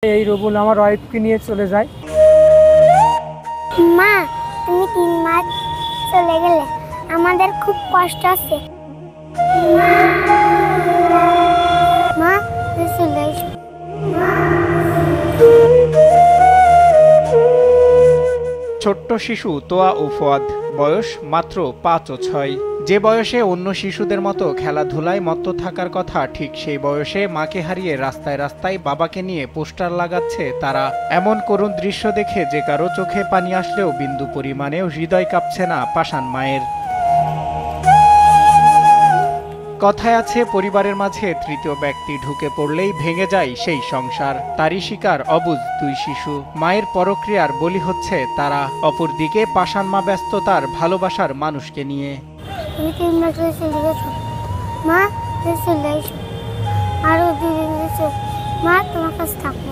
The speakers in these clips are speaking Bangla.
এই রবুল আমার ওয়াইফকে নিয়ে চলে যায়। মা, তুমি 3 মাস চলে গেলে আমাদের খুব কষ্ট আছে। মা, তুমি চলে এসো। ছোট্ট শিশু তোয়া ও ফুয়াদ, বয়স মাত্র 5 ও 6। যে বয়সে অন্য শিশুদের মতো খেলাধুলায় মত্ত থাকার কথা, ঠিক সেই বয়সে মাকে হারিয়ে রাস্তায় রাস্তায় বাবাকে নিয়ে পোস্টার লাগাচ্ছে তারা। এমন করুণ দৃশ্য দেখে যে কারো চোখে পানি আসলেও বিন্দু পরিমাণেও হৃদয় কাঁপছে না পাষাণ মায়ের। কথায় আছে, পরিবারের মাঝে তৃতীয় ব্যক্তি ঢুকে পড়লেই ভেঙে যায় সেই সংসার। তারই শিকার অবুঝ 2 শিশু। মায়ের পরক্রিয়ার বলি হচ্ছে তারা। অপরদিকে পাষাণ মা ব্যস্ত তার ভালোবাসার মানুষকে নিয়ে। তুমি 3 মাস চলে গেছো। মা, তুমি চলে এসো। আরো 2 দিন গেছে। মা, তোমার কাছে থাকবো।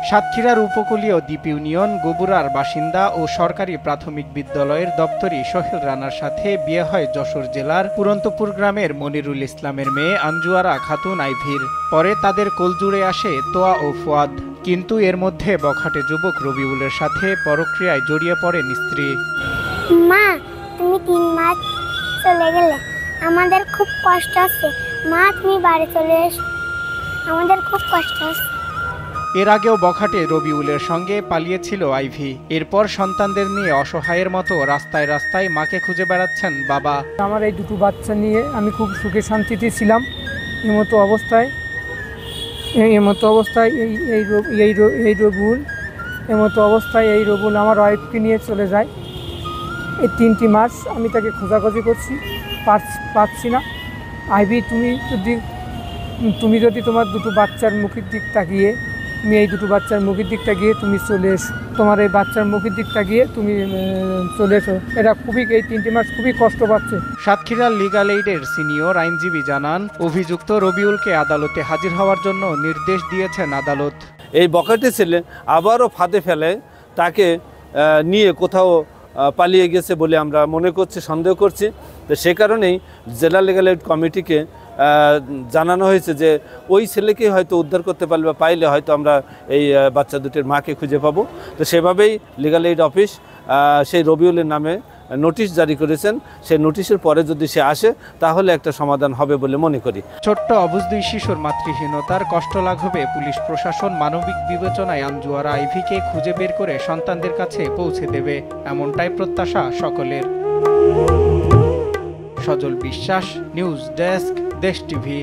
সাতক্ষীরার উপকূলীয় দ্বীপ ইউনিয়ন গোবুরার বাসিন্দা ও সরকারি প্রাথমিক বিদ্যালয়ের দপ্তরি সোহেল রানার সাথে বিয়ে হয় যশোর জেলার পুরন্তপুর গ্রামের মনিরুল ইসলামের মেয়ে আঞ্জুয়ারা খাতুন আইভির। পরে তাদের কোলজুড়ে আসে তোয়া ও ফুয়াদ। কিন্তু এর মধ্যে বখাটে যুবক রবিউলের সাথে পরক্রিয়ায় জড়িয়ে পড়েন স্ত্রী। মা, তুমি 3 মাস চলে গেলে আমাদের খুব কষ্ট আছে। মা, তুমি বাড়ি চলে এসো। আমাদের খুব কষ্ট আছে। এর আগেও বখাটে রবিউলের সঙ্গে পালিয়েছিল আইভি। এরপর সন্তানদের নিয়ে অসহায়ের মতো রাস্তায় রাস্তায় মাকে খুঁজে বেড়াচ্ছেন বাবা। আমার এই 2টো বাচ্চা নিয়ে আমি খুব সুখে শান্তিতে ছিলাম। এমতো অবস্থায় এই রবুল আমার ওয়াইফকে নিয়ে চলে যায়। এই 3টি মাস আমি তাকে খোঁজাখুঁজি করছি, পাচ্ছি না। আইভি, তুমি যদি তোমার 2টো বাচ্চার মুখের দিক তাকিয়ে, তুমি চলে এসো। তোমার এই বাচ্চার মুখের দিক তাকিয়ে তুমি চলে এসো। এই 3টি মাস খুবই কষ্ট পাচ্ছে। সাতক্ষীরার লিগ্যাল এইডের সিনিয়র আইনজীবী জানান, অভিযুক্ত রবিউলকে আদালতে হাজির হওয়ার জন্য নির্দেশ দিয়েছেন আদালত। এই বখাটে ছেলে আবারও ফাঁদে ফেলে তাকে নিয়ে কোথাও পালিয়ে গেছে বলে আমরা মনে করছি, সন্দেহ করছি। তো সে কারণেই জেলা লিগ্যাল এইড কমিটিকে জানানো হয়েছে যে ওই ছেলেকে হয়তো উদ্ধার করতে পারলে বা পাইলে হয়তো আমরা এই বাচ্চা দুটির মাকে খুঁজে পাবো। তো সেভাবেই লিগ্যাল এইড অফিস সেই রবিউলের নামে নোটিশ জারি করেছেন। সেই নোটিশের পরে যদি সে আসে তাহলে একটা সমাধান হবে বলে মনে করি। ছোট্ট অবুঝ 2 শিশুর মাতৃহীনতার কষ্ট লাঘবে পুলিশ প্রশাসন মানবিক বিবেচনায় আঞ্জুয়ারা আইভিকে খুঁজে বের করে সন্তানদের কাছে পৌঁছে দেবে, এমনটাই প্রত্যাশা সকলের। সজল বিশ্বাস, নিউজ ডেস্ক, দেশ টিভি।